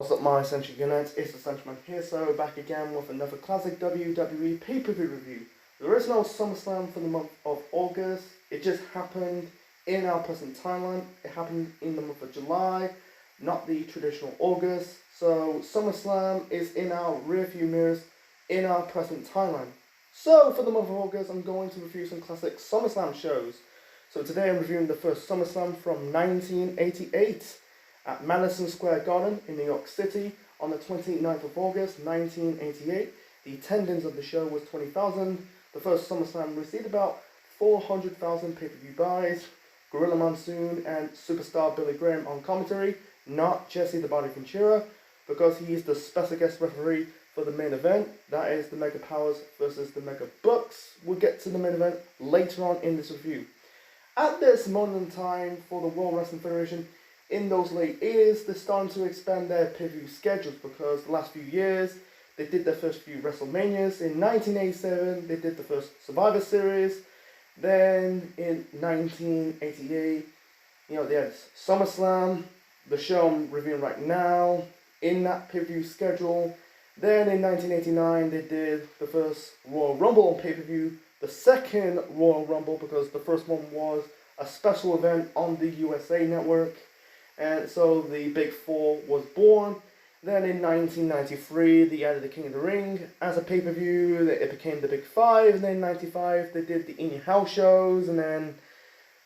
What's up, my Essential Units? It's Essential here, so back again with another classic WWE pay-per-view review. There is no SummerSlam for the month of August. It just happened in our present timeline. It happened in the month of July, not the traditional August. So SummerSlam is in our rearview mirrors in our present timeline. So for the month of August, I'm going to review some classic SummerSlam shows. So today I'm reviewing the first SummerSlam from 1988. At Madison Square Garden in New York City on the 29th of August 1988. The attendance of the show was 20,000. The first SummerSlam received about 400,000 pay-per-view buys. Gorilla Monsoon and superstar Billy Graham on commentary, not Jesse the Body Ventura, because he is the special guest referee for the main event. That is the Mega Powers versus the Mega Bucks. We'll get to the main event later on in this review. At this moment in time for the World Wrestling Federation, in those late years, they're starting to expand their pay-per-view schedules because the last few years, they did their first few WrestleManias. In 1987, they did the first Survivor Series. Then in 1988, they had SummerSlam, the show I'm reviewing right now, in that pay-per-view schedule. Then in 1989, they did the first Royal Rumble on pay-per-view, the second Royal Rumble because the first one was a special event on the USA Network. And so the Big Four was born. Then in 1993, they added the King of the Ring as a pay-per-view. It became the Big Five. And then in 95, they did the In Your House shows. And then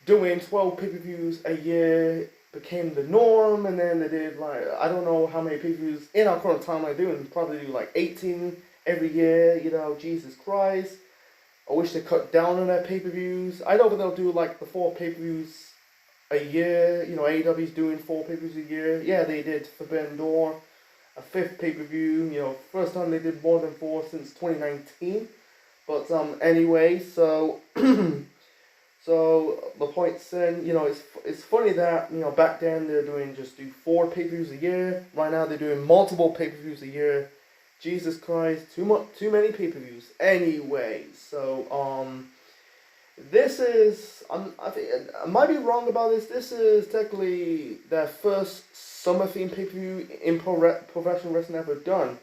doing 12 pay-per-views a year became the norm. And then they did, I don't know how many pay-per-views in our current timeline they do. Probably do 18 every year. Jesus Christ. I wish they cut down on their pay-per-views. I know that they'll do the 4 pay-per-views a year. AEW's doing 4 pay-per-views a year. Yeah, they did Forbidden Door, a 5th pay-per-view. First time they did more than 4 since 2019. But anyway, so so the point's in, it's funny that back then they're doing just do 4 pay-per-views a year. Right now they're doing multiple pay-per-views a year. Jesus Christ, too many pay-per-views. Anyway, so this is, I think I might be wrong about this. This is technically their first summer-themed pay-per-view in professional wrestling ever done.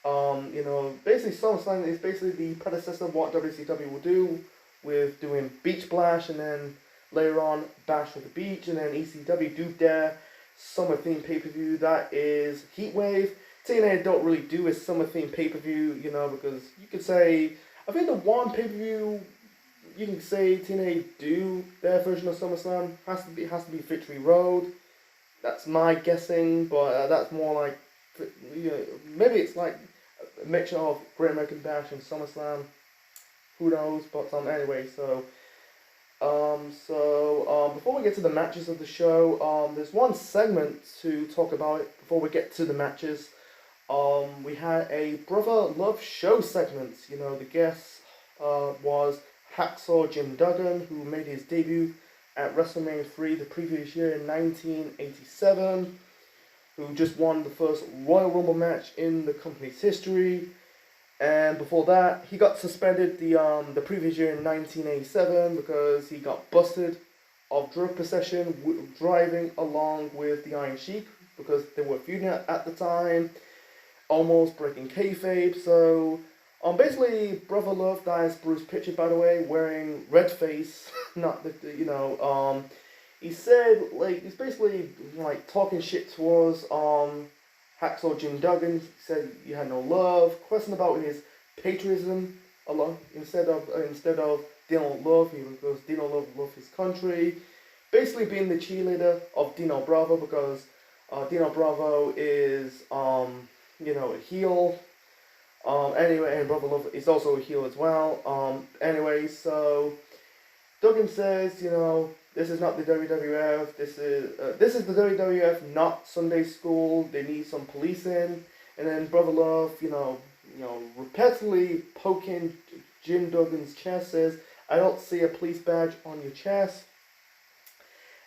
Basically SummerSlam is basically the predecessor of what WCW will do with doing Beach Bash and then later on Bash for the Beach, and then ECW do their summer-themed pay-per-view. That is Heatwave. TNA don't really do a summer-themed pay-per-view, because you could say, I think the one pay-per-view you can say TNA do their version of SummerSlam has to be Victory Road. That's my guessing, but that's more like, maybe it's like a mixture of Great American Bash and SummerSlam. Who knows? But anyway, so before we get to the matches of the show, there's one segment to talk about it before we get to the matches. We had a Brother Love show segment. The guest was Hacksaw Jim Duggan, who made his debut at WrestleMania 3 the previous year in 1987, who just won the first Royal Rumble match in the company's history. And before that, he got suspended the previous year in 1987 because he got busted of drug possession driving along with the Iron Sheik because they were feuding at the time, almost breaking kayfabe. So basically, Brother Love, that is Bruce Pritchard, by the way, wearing red face, not he said, he's basically, talking shit towards, Hacksaw Jim Duggan. He said you had no love, question about his patriotism, instead of Dino Love, he goes, Dino Love loved his country, basically being the cheerleader of Dino Bravo, because, Dino Bravo is, a heel. Anyway, and Brother Love is also a heel as well. Anyway, so Duggan says, this is not the WWF. This is the WWF, not Sunday school. They need some policing. And then Brother Love, repeatedly poking Jim Duggan's chest, says, "I don't see a police badge on your chest."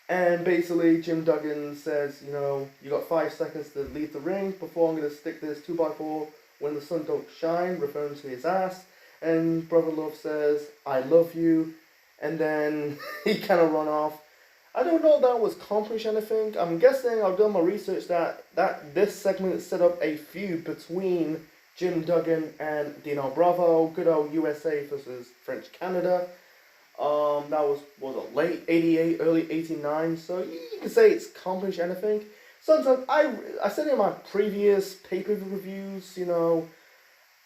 And basically, Jim Duggan says, you got 5 seconds to leave the ring before I'm going to stick this 2x4 when the sun don't shine, referring to his ass. And Brother Love says, "I love you." And then he kind of run off. I don't know that was accomplished anything. I'm guessing I've done my research that this segment set up a feud between Jim Duggan and Dino Bravo, good old USA versus French Canada. That was it late '88, early '89. So you can say it's accomplished anything. Sometimes I said in my previous pay-per-view reviews,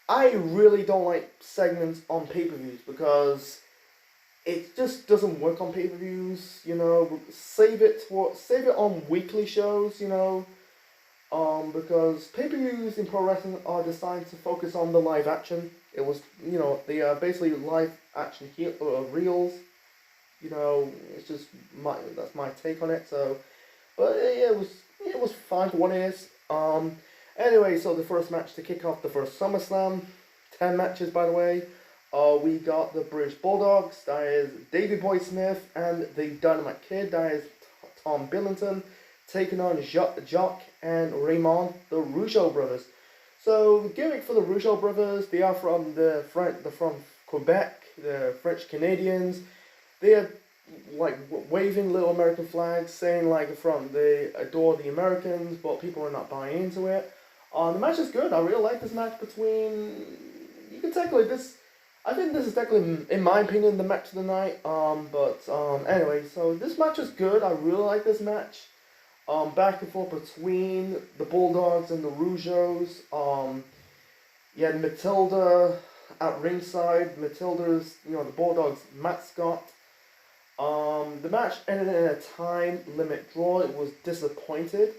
I really don't like segments on pay-per-views because it just doesn't work on pay-per-views. Save it on weekly shows. Because pay-per-views in pro wrestling are designed to focus on the live action. It was, they are basically live action reels. It's just that's my take on it. So, but yeah, it was fine for what it is. Anyway, so the first match to kick off the first SummerSlam, 10 matches by the way. We got the British Bulldogs, that is Davey Boy Smith, and the Dynamite Kid, that is Tom Billington, taking on Jacques and Raymond, the Rougeau brothers. So the gimmick for the Rougeau brothers, they are from from Quebec, the French Canadians. They are like waving little American flags, saying like they adore the Americans, but people are not buying into it. The match is good. I really like this match between. You can tackle it. I think this is technically, in my opinion, the match of the night. Anyway, so this match is good. I really like this match. Back and forth between the Bulldogs and the Rougeaus. You had Matilda at ringside. Matilda's, the Bulldogs mascot. The match ended in a time limit draw. It was disappointed.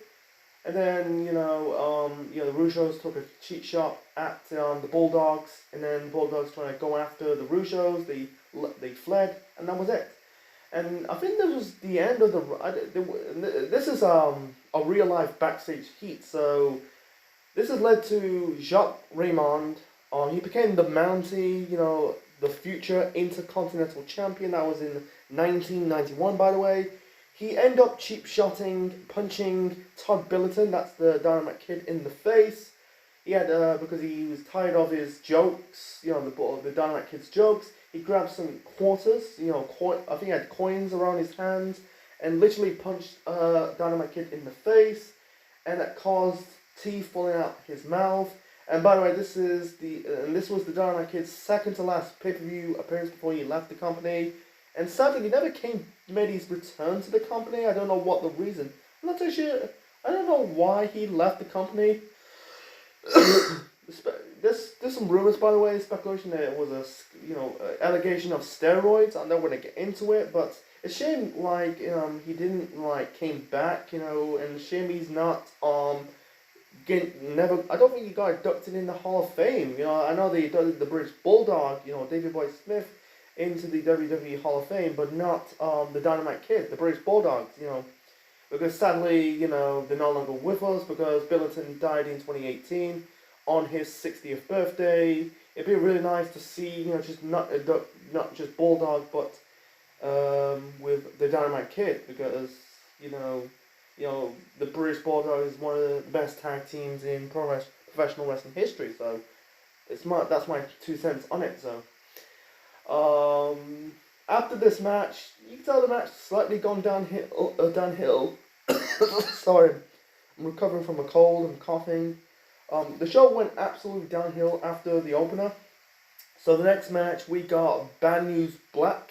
And then, the Rougeaus took a cheap shot at the Bulldogs, and then the Bulldogs trying to go after the Rougeaus. They fled, and that was it. And I think this was the end of this is a real life backstage heat. So this has led to Jacques Raymond. He became the Mountie, the future Intercontinental Champion. That was in 1991, by the way. He ended up punching Todd Billington, that's the Dynamite Kid, in the face. He had, because he was tired of his jokes, the Dynamite Kid's jokes, he grabbed some quarters, I think he had coins around his hands, and literally punched Dynamite Kid in the face, and that caused teeth falling out his mouth. And by the way, this was the Dynamite Kid's second to last pay-per-view appearance before he left the company. And sadly, he never made his return to the company. I don't know what the reason. I'm not too sure. I don't know why he left the company. There's some rumors, by the way, speculation that it was allegation of steroids. I'm not going to get into it, but it's a shame he didn't came back, and shame he's not never. I don't think he got inducted in the Hall of Fame. I know they inducted the British Bulldog, Davey Boy Smith, into the WWE Hall of Fame, but not the Dynamite Kid, the British Bulldogs, because sadly, they're no longer with us because Billington died in 2018 on his 60th birthday. It'd be really nice to see, just not just Bulldog, but with the Dynamite Kid, because the British Bulldog is one of the best tag teams in professional wrestling history. So that's my 2 cents on it. So. After this match, you can tell the match slightly gone downhill. Sorry, I'm recovering from a cold, I'm coughing. The show went absolutely downhill after the opener. So the next match, we got Bad News Brown,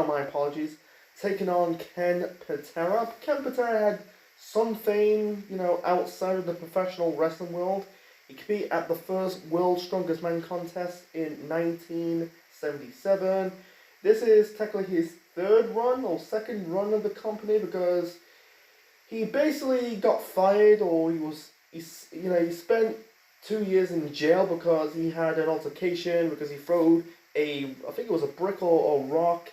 my apologies, taking on Ken Patera. Ken Patera had some fame, outside of the professional wrestling world. He competed at the first World's Strongest Man contest in 1977. This is technically his third run or second run of the company because he basically got fired, or he spent 2 years in jail because he had an altercation because he threw I think it was a brick or rock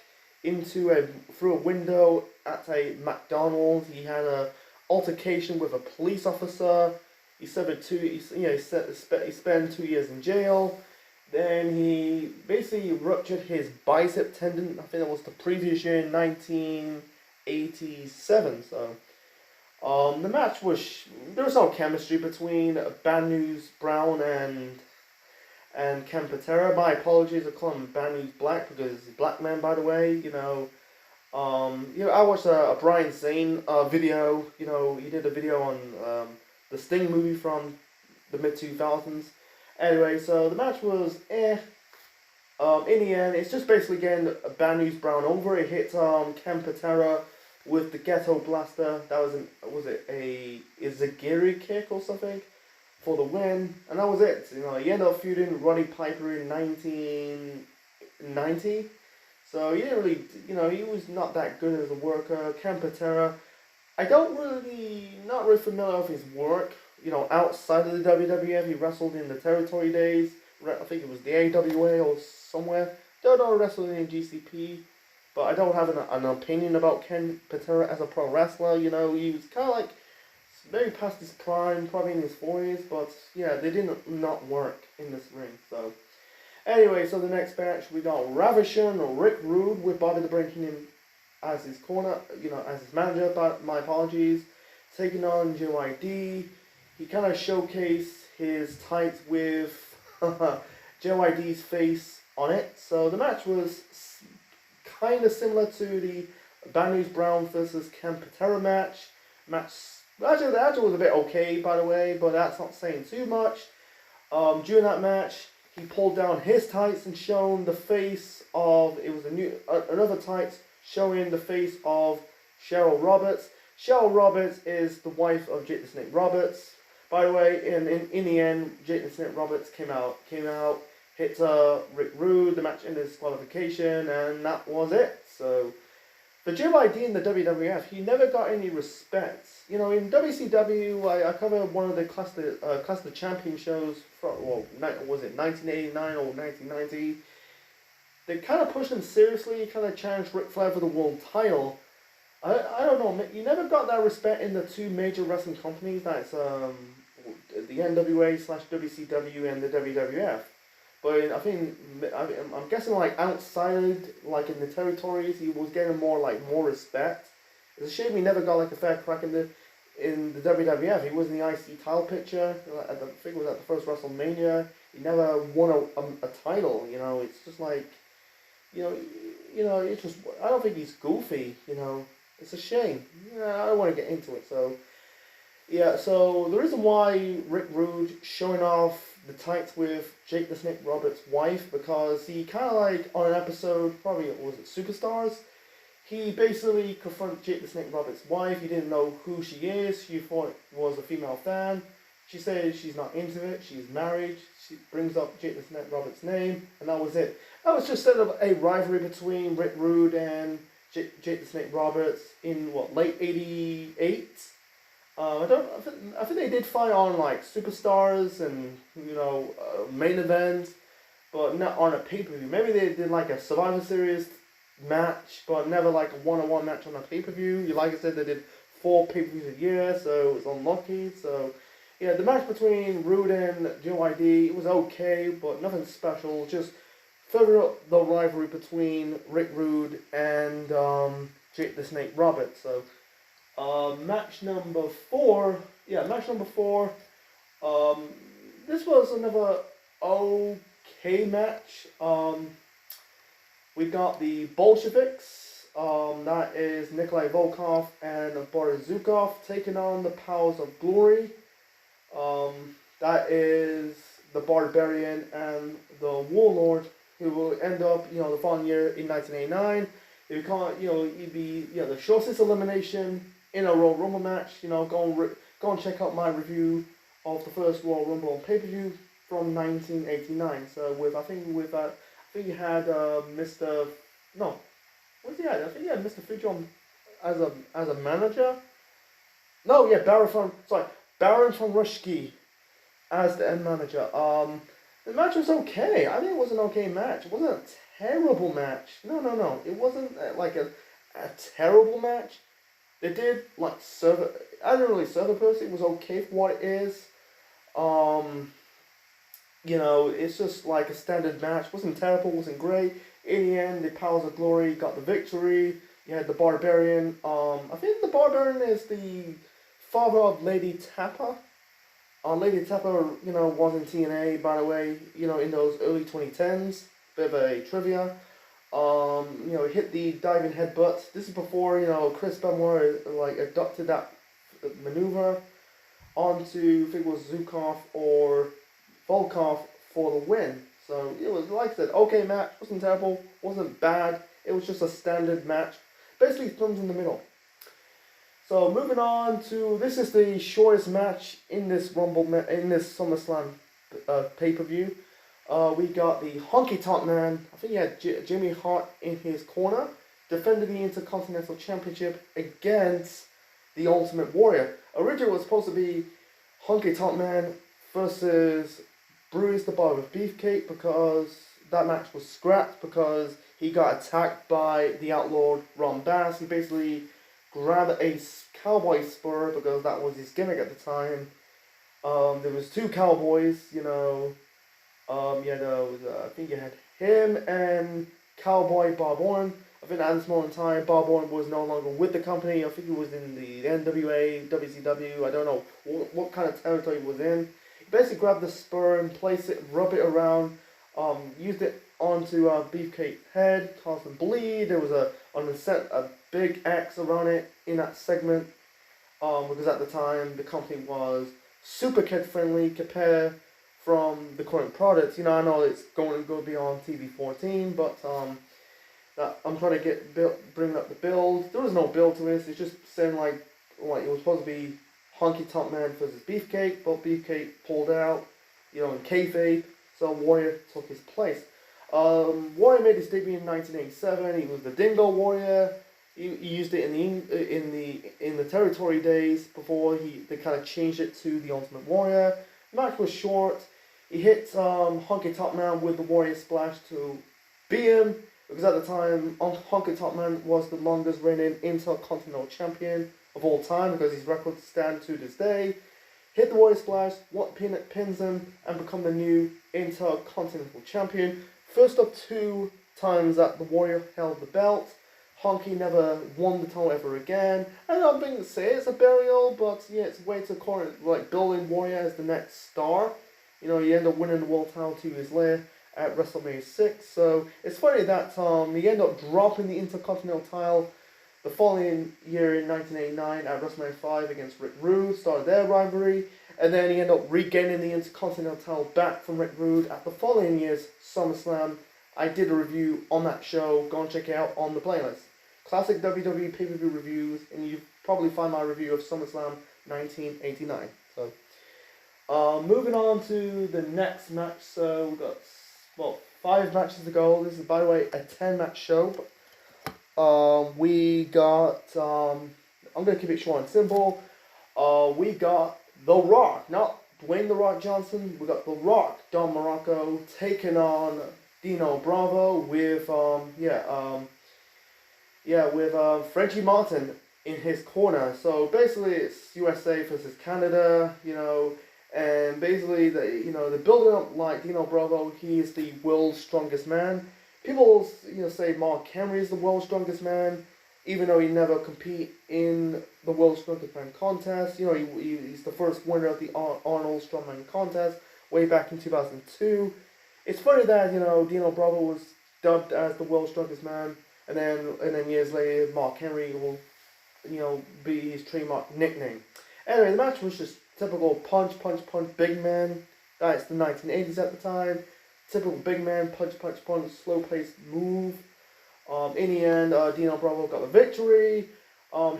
through a window at a McDonald's. He had an altercation with a police officer. He spent 2 years in jail. Then he basically ruptured his bicep tendon. I think that was the previous year in 1987. So, the match there was no chemistry between Bad News Brown and Ken Patera. My apologies, I call him Bad News Black because he's a black man, by the way. I watched a Brian Zane video. He did a video on the Sting movie from the mid 2000s. Anyway, so the match was in the end, it's just basically getting Bad News Brown over. It hit Ken Patera with the Ghetto Blaster. That was it a Zagiri kick or something for the win, and that was it. He ended up feuding with Roddy Piper in 1990. So he didn't really, he was not that good as a worker. Ken Patera, not really familiar with his work. Outside of the WWF, he wrestled in the territory days. I think it was the AWA or somewhere. Don't know wrestling in GCP, but I don't have an opinion about Ken Patera as a pro wrestler. He was kind of like very past his prime, probably in his 40s, but yeah, they didn't not work in this ring. So anyway, so the next match we got Ravisher and Rick Rude with Bobby the Brain Heenan as his corner, as his manager. But my apologies, taking on JYD. He kind of showcased his tights with JYD's face on it. So the match was kind of similar to the Bad News Brown versus Ken Patera match. Actually, the match was a bit okay, by the way, but that's not saying too much. During that match, he pulled down his tights and shown the face of, it was another tights showing the face of Cheryl Roberts. Cheryl Roberts is the wife of Jake the Snake Roberts. By the way, in the end, Jake the Snake Roberts came out, hit Rick Rude, the match ended disqualification, and that was it. So, the JYD in the WWF, he never got any respect. In WCW, I covered one of the Clash of the Champion shows from, was it 1989 or 1990? They kind of pushed him seriously, kind of challenged Ric Flair for the world title. I don't know, you never got that respect in the two major wrestling companies, that's the NWA/WCW and the WWF. But I'm guessing outside, in the territories, he was getting more respect. It's a shame he never got a fair crack in the WWF. He was in the IC title picture. I think it was at the first WrestleMania. He never won a title. It's just it's just, I don't think he's goofy. It's a shame. I don't want to get into it. So yeah. So the reason why Rick Rude showing off the tights with Jake the Snake Roberts' wife, because he kind of on an episode, probably was it Superstars, he basically confronted Jake the Snake Roberts' wife. He didn't know who she is. She thought it was a female fan. She said she's not into it. She's married. She brings up Jake the Snake Roberts' name, and that was it. That was just set up a rivalry between Rick Rude and Jake the Snake Roberts in late '88. I think they did fight on Superstars and main events, but not on a pay-per-view. Maybe they did a Survivor Series match, but never a one-on-one match on a pay-per-view. Like I said, they did 4 pay-per-views a year, so it was unlucky. So yeah, the match between Rude and JYD, it was okay, but nothing special. Just further up the rivalry between Rick Rude and Jake the Snake Roberts. So match number 4. Yeah, match number 4. This was another okay match. We got the Bolsheviks. That is Nikolai Volkov and Boris Zukov taking on the Powers of Glory. That is the Barbarian and the Warlord, who will end up, the following year in 1989. It it'd be the shortest elimination in a Royal Rumble match. Go and check out my review of the first Royal Rumble on pay-per-view from 1989. So I think you had Mr. No, what's he had? I think he had Mr. Fuji as a manager. No, yeah, Baron von Rushki as the end manager. The match was okay. I think it was an okay match. It wasn't a terrible match. No. It wasn't a terrible match. They did serve it. I didn't really serve the person. It was okay for what it is. It's just a standard match. Wasn't terrible. Wasn't great. In the end, the Powers of Glory got the victory. You had the Barbarian. I think the Barbarian is the father of Lady Tapper. Lady Tapper, was in TNA, by the way, in those early 2010s. Bit of a trivia. Hit the diving headbutt. This is before, Chris Benoit, like, adopted that maneuver onto, I think it was Zukov or Volkov for the win. So it was, like I said, okay match. Wasn't terrible, wasn't bad. It was just a standard match. Basically, thumbs in the middle. So moving on to, this is the shortest match in this in this SummerSlam pay-per-view. We got the Honky Tonk Man. I think he had Jimmy Hart in his corner, defending the Intercontinental Championship against the Ultimate Warrior. Originally, it was supposed to be Honky Tonk Man versus Bruce the Barber Beefcake, because that match was scrapped because he got attacked by the outlawed Ron Bass. He basically grabbed a cowboy spur because that was his gimmick at the time. There was two cowboys, I think you had him and Cowboy Bob Orton. I think at this moment in time, Bob Orton was no longer with the company. I think he was in the NWA, WCW. I don't know what kind of territory he was in. He basically grabbed the spur and placed it, rub it around, used it onto Beefcake's head, caused him bleed. There was a big X around it in that segment, because at the time the company was super kid friendly compared from the current products. I know it's going to go beyond TV14, but that I'm trying to bring up the build. There was no build to this. It's just saying like it was supposed to be Honky Tonk Man versus Beefcake, but Beefcake pulled out, in kayfabe, so Warrior took his place. Warrior made his debut in 1987. He was the Dingo Warrior. He used it in the territory days before they kind of changed it to the Ultimate Warrior. The match was short. He hit Honky Tonk Man with the Warrior Splash to beat him, because at the time Honky Tonk Man was the longest reigning Intercontinental Champion of all time, because his records stand to this day. Hit the Warrior Splash, pins him, and become the new Intercontinental Champion. First of 2 times that the Warrior held the belt. Honky never won the title ever again. I don't think say it's a burial, but yeah, it's a way to building Warrior as the next star. He ended up winning the world title 2 years later at WrestleMania 6. So it's funny that he ended up dropping the Intercontinental title the following year in 1989 at WrestleMania 5 against Rick Rude, started their rivalry, and then he ended up regaining the Intercontinental title back from Rick Rude at the following year's SummerSlam. I did a review on that show. Go and check it out on the playlist. Classic WWE pay-per-view reviews, and you probably find my review of SummerSlam 1989. So, moving on to the next match. So we've got 5 matches to go. This is, by the way, a 10-match show. We got I'm gonna keep it short and simple. We got The Rock, not Dwayne The Rock Johnson. We got The Rock, Don Morocco, taking on Dino Bravo with Frenchie Martin in his corner. So basically, it's USA versus Canada, and basically they're building up like Dino Bravo. He is the world's strongest man. People say Mark Henry is the world's strongest man, even though he never compete in the world's strongest man contest. He's the first winner of the Arnold Strongman contest way back in 2002. It's funny that Dino Bravo was dubbed as the world's strongest man. And then years later, Mark Henry will, be his trademark nickname. Anyway, the match was just typical punch, big man. That's the 1980s at the time. Typical big man, punch, slow paced move. In the end, Dino Bravo got the victory.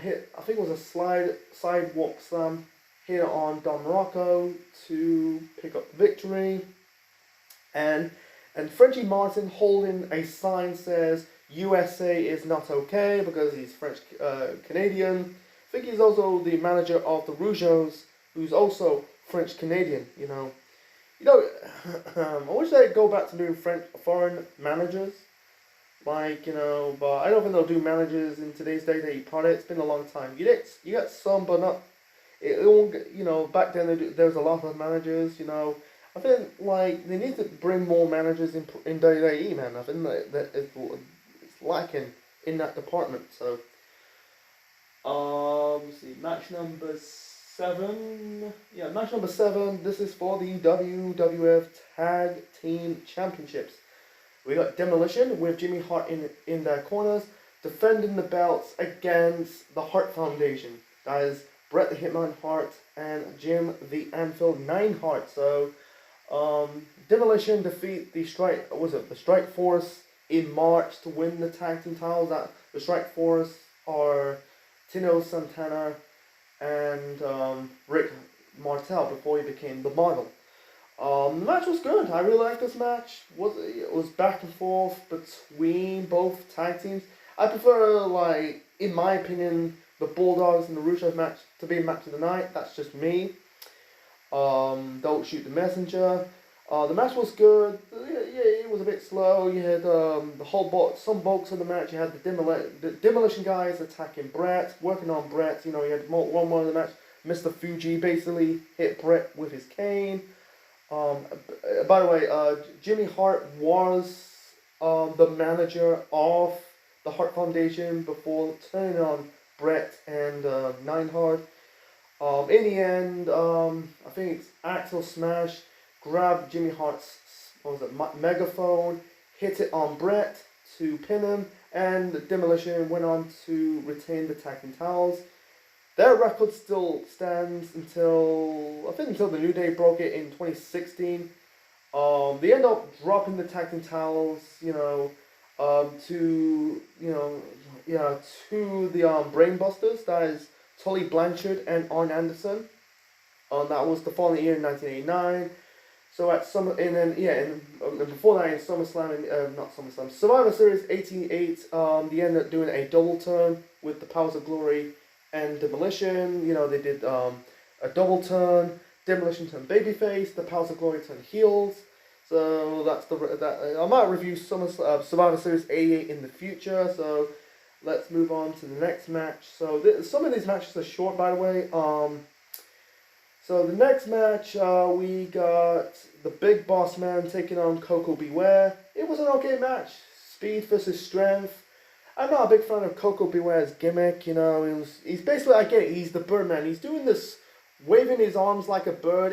Hit, I think it was a sidewalk slam, hit on Don Morocco to pick up the victory. And Frenchie Martin, holding a sign, says USA is not okay, because he's French Canadian. I think he's also the manager of the Rougeos, who's also French Canadian. I wish they'd go back to doing foreign managers, but I don't think they'll do managers in today's day. Probably it's been a long time. You get some, but not. It won't. Back then there was a lot of managers. I think they need to bring more managers in WWE, man. I think that it's lacking in that department. So, let's see, match number 7. Yeah, match number 7. This is for the WWF Tag Team Championships. We got Demolition with Jimmy Hart in their corners, defending the belts against the Hart Foundation. That is Bret the Hitman Hart and Jim the Anvil Neidhart. So, Demolition defeat the Strike Force in March to win the tag team titles. That the Strike Force are Tino Santana and Rick Martel before he became the Model. The match was good. I really liked this match. It was back and forth between both tag teams. I prefer, like, in my opinion, the Bulldogs and the Rusev match to be a match of the night. That's just me. Don't shoot the messenger. The match was good. Yeah, it was a bit slow. You had some bulks of the match. You had the Demolition guys attacking Bret, working on Bret. You had one more of the match. Mr. Fuji basically hit Bret with his cane. By the way, Jimmy Hart was the manager of the Hart Foundation before turning on Bret and Neidhart. In the end, I think it's Axel Smash grabbed Jimmy Hart's megaphone, hit it on Bret to pin him, and the Demolition went on to retain the tag team titles. Their record still stands until the New Day broke it in 2016. They end up dropping the tag team titles, to the Brainbusters. That is Tully Blanchard and Arn Anderson. That was the following year in 1989. So before that in SummerSlam, Survivor Series 88, they ended up doing a double turn with the Powers of Glory and Demolition. They did a double turn. Demolition turned babyface. The Powers of Glory turned heels. So I might review Survivor Series 88 in the future. So let's move on to the next match. So some of these matches are short, by the way. So the next match, we got the Big Boss Man taking on Coco Beware. It was an okay match. Speed versus strength. I'm not a big fan of Coco Beware's gimmick, he's basically, I get it, he's the Birdman. He's doing this, waving his arms like a bird.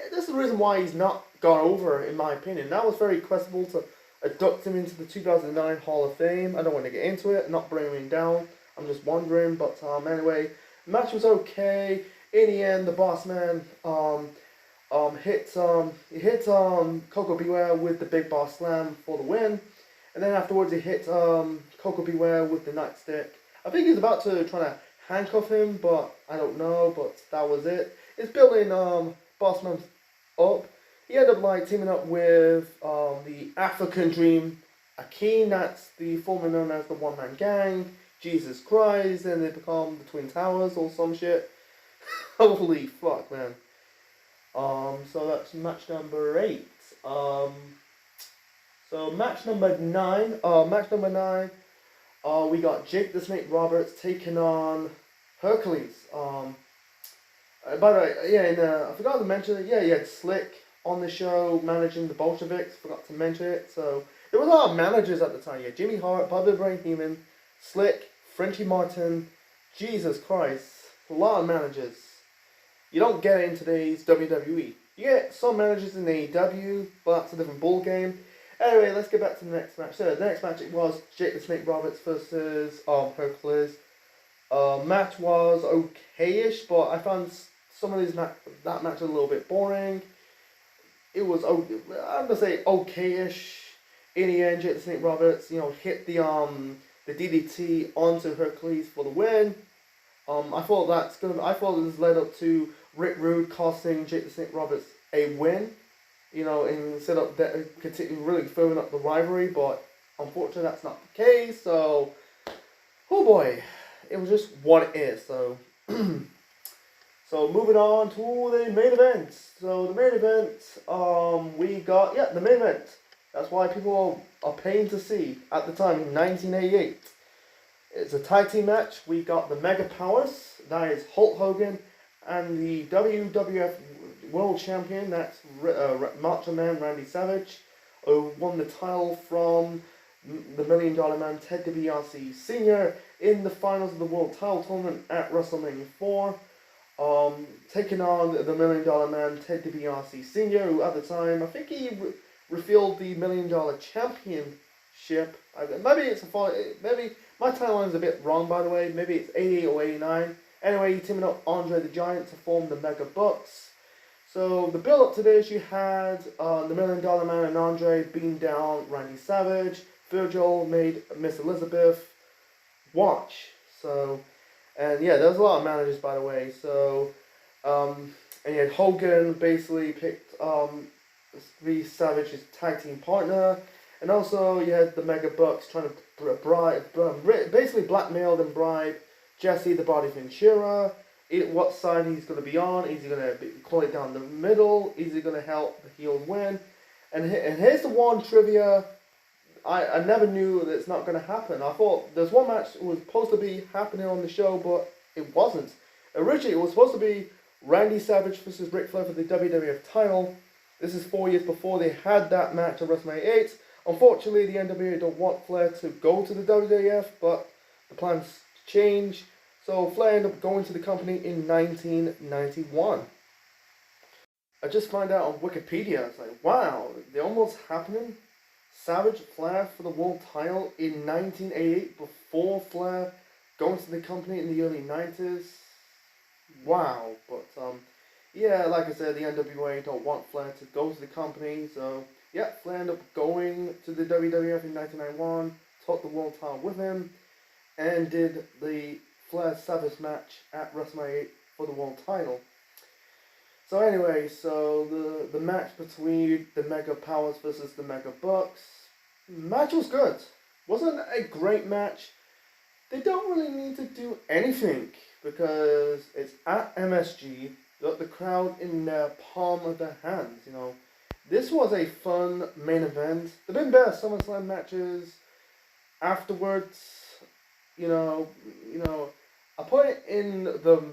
This is the reason why he's not gone over, in my opinion. That was very questionable to induct him into the 2009 Hall of Fame. I don't want to get into it, not bringing him down. I'm just wondering, but anyway, the match was okay. In the end, the Boss Man hit Coco Beware with the Big Boss Slam for the win. And then afterwards, he hit Coco Beware with the nightstick. I think he's about to try to handcuff him, but I don't know. But that was it. It's building Bossman up. He ended up teaming up with the African Dream, Akeem. That's the former known as the One Man Gang. Jesus Christ, and they become the Twin Towers or some shit. Holy fuck, man. So that's match number 8. So match number 9, we got Jake the Snake Roberts taking on Hercules. By the way, I forgot to mention it. Yeah, you had Slick on the show managing the Bolsheviks. Forgot to mention it. So there was a lot of managers at the time. Yeah, Jimmy Hart, Bobby the Brain Heenan, Slick, Frenchie Martin. Jesus Christ, a lot of managers. You don't get it in today's WWE. You get some managers in AEW, but that's a different ball game. Anyway, let's get back to the next match. So the next match, it was Jake the Snake Roberts versus Hercules. Match was okay-ish, but I found some of that match a little bit boring. It was, I'm gonna say okay-ish. In the end, Jake the Snake Roberts, hit the DDT onto Hercules for the win. I thought this led up to Rick Rude costing Jake the Snake Roberts a win. Instead of really firming up the rivalry, but unfortunately that's not the case. So, oh boy, it was just what it is. So, so moving on to the main event. So the main event, we got the main event. That's why people are paying to see at the time in 1988. It's a tag team match. We got the Mega Powers. That is Hulk Hogan and the WWF World Champion, that's Macho Man Randy Savage, who won the title from the $1 Million Man Ted DiBiase Sr. in the finals of the World Title Tournament at WrestleMania 4, taking on the $1 Million Man Ted DiBiase Sr., who at the time, I think he revealed the $1 Million Championship. Maybe it's maybe my timeline's a bit wrong, by the way. Maybe it's 88 or 89. Anyway, teaming up Andre the Giant to form the Mega Bucks. So the build up to this, you had the $1 Million Man and Andre beating down Randy Savage. Virgil made Miss Elizabeth watch. So, and yeah, there's a lot of managers, by the way. So, and you had Hogan basically picked the Savage's tag team partner, and also you had the Mega Bucks trying to basically blackmail and bribe Jesse the Body Ventura. What side he's going to be on? Is he going to call it down the middle? Is he going to help the heel win? And here's the one trivia I never knew that it's not going to happen. I thought there's one match that was supposed to be happening on the show, but it wasn't. Originally, it was supposed to be Randy Savage versus Ric Flair for the WWF title. This is 4 years before they had that match at WrestleMania 8. Unfortunately, the NWA don't want Flair to go to the WWF, but the plans changed. So Flair ended up going to the company in 1991. I just found out on Wikipedia, it's like, wow, they're almost happening. Savage Flair for the world title in 1988 before Flair going to the company in the early 90s. Wow, but yeah, like I said, the NWA don't want Flair to go to the company, so yeah, Flair ended up going to the WWF in 1991, took the world title with him, and did the Flair Savage match at WrestleMania 8 for the world title. So anyway, so the match between the Mega Powers versus the Mega Bucks, match was good. Wasn't a great match. They don't really need to do anything because it's at MSG. Got the crowd in their palm of their hands. You know, this was a fun main event. There've been better SummerSlam matches afterwards. You know, I put it in the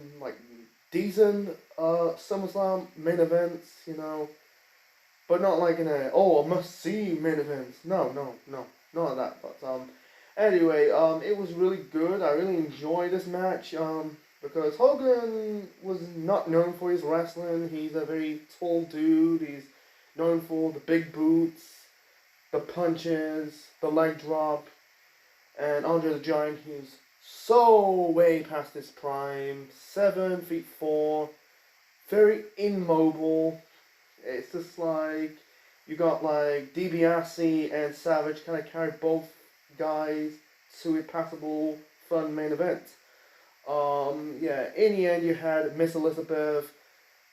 decent SummerSlam main events, you know, but not like in a must see main events. No, not like that. But anyway, it was really good. I really enjoyed this match because Hogan was not known for his wrestling. He's a very tall dude. He's known for the big boots, the punches, the leg drop, and Andre the Giant, he's so way past his prime, 7'4", very immobile. It's just like you got like DiBiase and Savage kind of carried both guys to a passable, fun main event. Yeah, in the end you had Miss Elizabeth,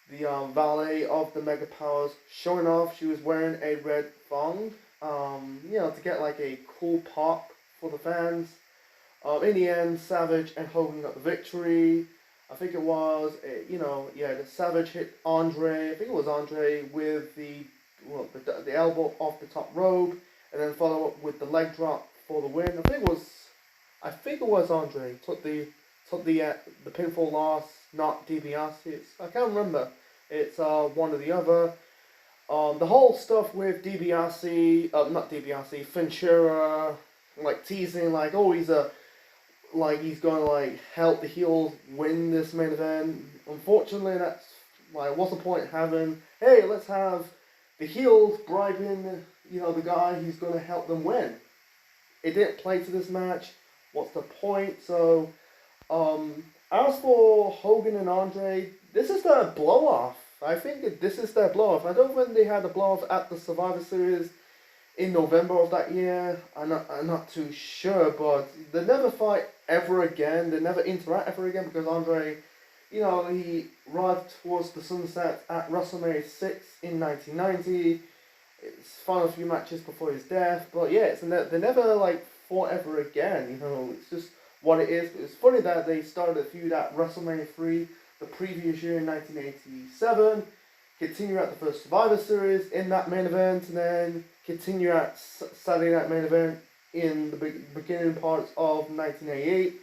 the valet of the Mega Powers, showing off. She was wearing a red thong, you know, to get like a cool pop for the fans. In the end, Savage and Hogan got the victory. I think it was, the Savage hit Andre. I think it was Andre with the elbow off the top rope, and then follow up with the leg drop for the win. I think it was Andre took the pinfall loss, not DiBiase. I can't remember. It's one or the other. The whole stuff with DiBiase, not DiBiase, Ventura, like teasing, like, oh, he's going to like help the heels win this main event. Unfortunately, that's like, what's the point having? Hey, let's have the heels bribing, the guy who's going to help them win. It didn't play to this match. What's the point? So, as for Hogan and Andre, this is their blow off. I think this is their blow off. I don't know when they had the blow off at the Survivor Series in November of that year. I'm not too sure, but they never fight ever again. They never interact ever again because Andre, he arrived towards the sunset at WrestleMania 6 in 1990. It's final few matches before his death, but yeah, they never fought ever again. It's just what it is. It's funny that they started a feud at WrestleMania 3 the previous year in 1987. Continue at the first Survivor Series in that main event, and then continue at Saturday Night Main Event in the beginning parts of 1988.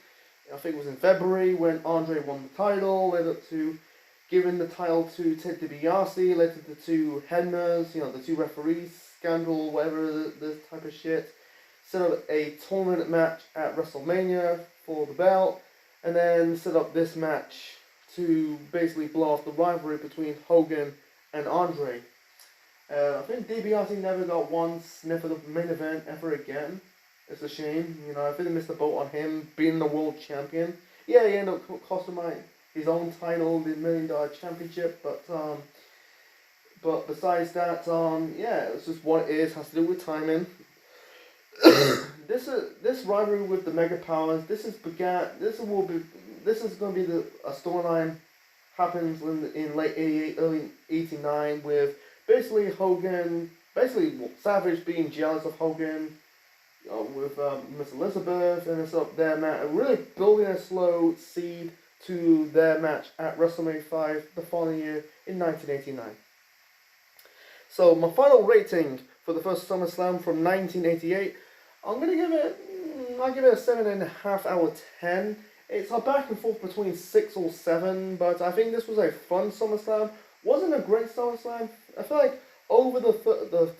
I think it was in February when Andre won the title, led up to giving the title to Ted DiBiase, led to the two Hedners, the two referees, scandal, whatever, this type of shit. Set up a tournament match at WrestleMania for the belt, and then set up this match to basically blow off the rivalry between Hogan and Andre. I think DiBiase never got one sniff of the main event ever again. It's a shame. You know, I think they missed the boat on him being the world champion. Yeah, he ended up costing his own title, the $1 Million Championship, but besides that, yeah, it's just what it is. Has to do with timing. This rivalry with the Mega Powers. This is going to be a storyline happens in late '88, early '89 with basically Hogan, basically Savage being jealous of Hogan, you know, with Miss Elizabeth, and it's up their match, really building a slow seed to their match at WrestleMania 5 the following year in 1989. So my final rating for the first SummerSlam from 1988, I'll give it a 7.5 out of 10. It's a back and forth between 6 or 7, but I think this was a fun SummerSlam. Wasn't a great SummerSlam. I feel like over the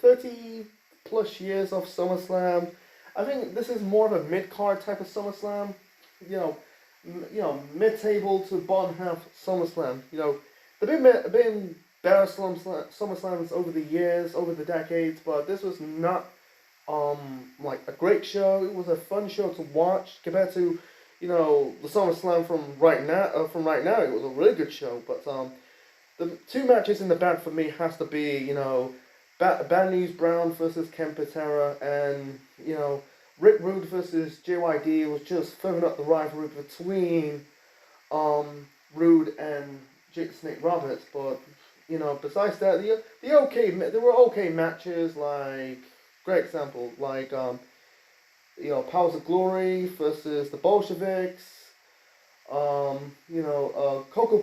30 plus years of SummerSlam, I think this is more of a mid-card type of SummerSlam. You know, mid-table to bottom half SummerSlam. You know, there been better SummerSlams over the years, over the decades, but this was not like a great show. It was a fun show to watch compared to, you know, the SummerSlam from right now. It was a really good show, but the two matches in the bag for me has to be, you know, Bad News Brown versus Ken Patera, and, you know, Rick Rude versus JYD was just firming up the rivalry between Rude and Jake the Snake Roberts. But, you know, besides that, there were okay matches, like, great example, like you know, Powers of Glory versus the Bolsheviks. You know, Coco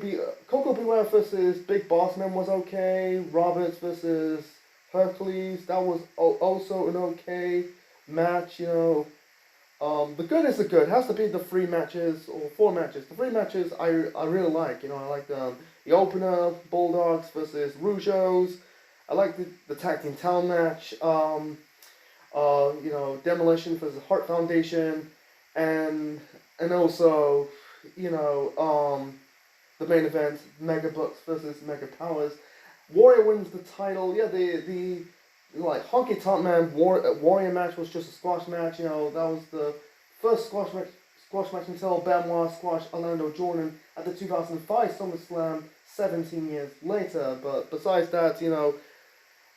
Beware versus Big Boss Man was okay. Roberts versus Hercules, that was also an okay match. You know, the good is the good. It has to be the 3 matches or 4 matches. The 3 matches I really like. You know, I like the opener, Bulldogs versus Rougeos. I like the tag team title match. You know, Demolition versus Heart Foundation, and also, you know, the main event, Mega Bucks versus Mega Powers. Warrior wins the title. Yeah, the like Honky Tonk Man Warrior match was just a squash match. You know, that was the first squash match until Benoit squashed Orlando Jordan at the 2005 SummerSlam 17 years later. But besides that, you know,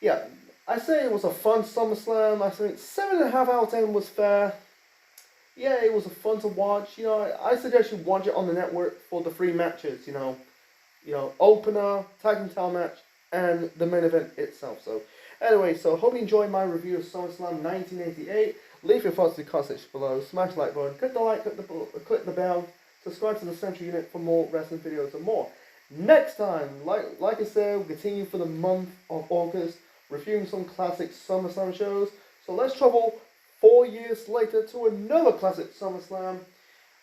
yeah, I say it was a fun SummerSlam. I think 7.5 out of 10 was fair. Yeah, it was fun to watch. You know, I suggest you watch it on the network for the 3 matches. You know, opener, tag team title match, and the main event itself. So, anyway, so hope you enjoyed my review of SummerSlam 1988. Leave your thoughts in the comment section below. Smash the like button, click the like, click the bell, subscribe to the Central Unit for more wrestling videos and more. Next time, like I said, we'll continue for the month of August, reviewing some classic SummerSlam shows. So let's travel 4 years later to another classic SummerSlam.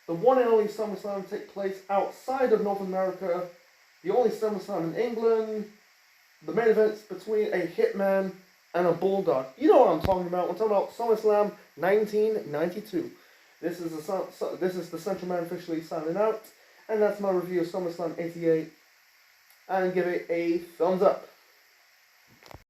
The one and only SummerSlam take place outside of North America. The only SummerSlam in England. The main event's between a Hitman and a Bulldog. You know what I'm talking about. I'm talking about SummerSlam 1992. This is the Central Man officially signing out. And that's my review of SummerSlam 88. And give it a thumbs up.